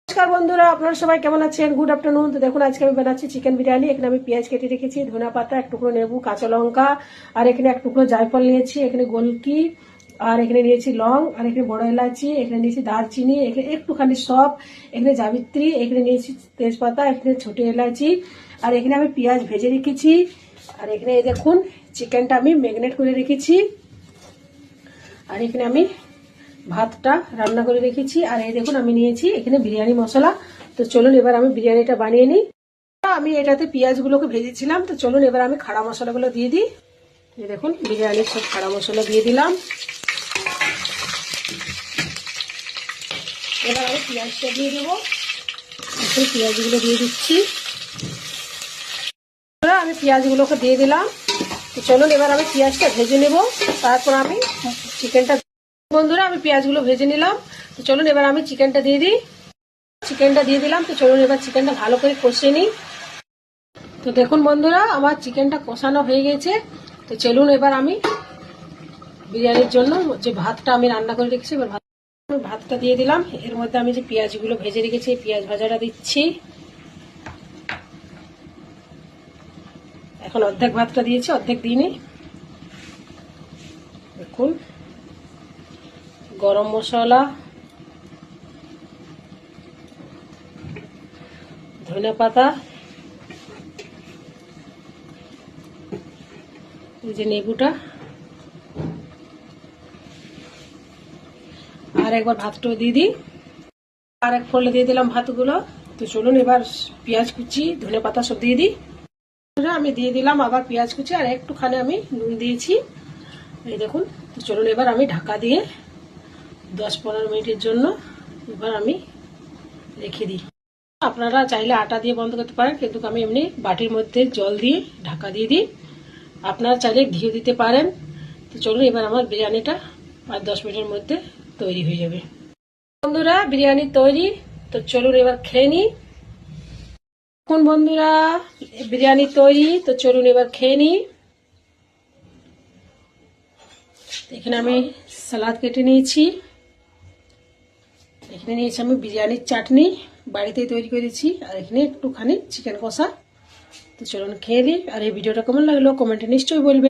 नमस्कार बंधुरा আপনারা সবাই কেমন আছেন গুড আফটারনুন। তো দেখুন আজকে আমি বানাচ্ছি চিকেন বিরিয়ানি। এখানে আমি পেঁয়াজ কেটে রেখেছি, ধনিয়া পাতা, এক টুকরো লেবু, কাঁচা লঙ্কা, আর এখানে এক টুকরো জায়ফল নিয়েছি, এখানে গোলকি, আর এখানে নিয়েছি লং, আর এখানে বড় এলাচি, এখানে নিয়েছি দারচিনি, এখানে একটুখানি সব, এখানে জাবিত্রী, এখানে নিয়েছি তেজপাতা, এখানে ছোট এলাচি, আর এখানে আমি পেঁয়াজ ভেজে রেখেছি, আর এখানে এই দেখুন চিকেনটা আমি ম্যারিনেট করে রেখেছি, আর এখানে আমি ভাতটা রান্না করে রেখেছি, আর এই দেখুন আমি নিয়েছি এখানে বিরিয়ানি মশলা। তো চলুন এবার আমি বিরিয়ানিটা বানিয়ে নিই। আমি এটাতে পেঁয়াজগুলোকে ভেজেছিলাম, তো চলুন এবার আমি খাড়া মশলাগুলো দিয়ে দিই। এই দেখুন বিরিয়ানির সব খাড়া মশলা দিয়ে দিলাম। এবার আমি পেঁয়াজটা দিয়ে দেবো, পেঁয়াজগুলো দিয়ে দিচ্ছি। আমি পেঁয়াজগুলোকে দিয়ে দিলাম। তো চলুন এবার আমি পেঁয়াজটা ভেজে নেব, তারপর আমি চিকেনটা। বন্ধুরা আমি পেঁয়াজগুলো ভেজে নিলাম, তো চলুন এবার আমি চিকেনটা দিয়ে দিই। চিকেনটা দিয়ে দিলাম, তো চলুন এবার চিকেনটা ভালো করে কষিয়ে নিই। তো দেখুন বন্ধুরা আমার চিকেনটা কষানো হয়ে গেছে। তো চলুন এবার আমি বিরিয়ানির জন্য যে ভাতটা আমি রান্না করে রেখেছি, এবার ভাতটা দিয়ে দিলাম। এর মধ্যে আমি যে পেঁয়াজগুলো ভেজে রেখেছি পেঁয়াজ ভাজাটা দিচ্ছি। এখন অর্ধেক ভাতটা দিয়েছি, অর্ধেক দিইনি। দেখুন গরম মশলা, ধনিয়া পাতা, এই যে লেবুটা, আর একবার ভাতটাও দিয়ে দিই, আর এক ফোড়নে দিয়ে দিলাম ভাতগুলো। তো চলুন এবার পেঁয়াজ কুচি, ধনিয়া পাতা সব দিয়ে দিই। আমি দিয়ে দিলাম আবার পেঁয়াজ কুচি, আর একটুখানি আমি নুন দিয়েছি, এই দেখুন। তো চলুন এবার আমি ঢাকা দিয়ে 10-15 মিনিটের জন্য এবার আমি রেখে দিই। আপনারা চাইলে আটা দিয়ে বন্ধ করতে পারেন, কিন্তু আমি এমনি বাটির মধ্যে জল দিয়ে ঢাকা দিয়ে দিই। আপনারা চাইলে ঘিও দিতে পারেন। তো চলুন এবার আমার বিরিয়ানিটা 5-10 মিনিটের মধ্যে তৈরি হয়ে যাবে। বন্ধুরা বিরিয়ানি তৈরি, তো চলুন এবার খেয়ে নিই। এখন বন্ধুরা বিরিয়ানি তৈরি, তো চলুন এবার খেয়ে নিই। এখানে আমি সালাদ কেটে নিয়েছি, এখানে নিয়েছি আমি বিরিয়ানির চাটনি, বাড়িতেই তৈরি করেছি, আর এখানে একটুখানি চিকেন কষা। তো চলুন খেয়ে নিই। আর এই ভিডিওটা কেমন লাগলো কমেন্টে নিশ্চয়ই বলবেন।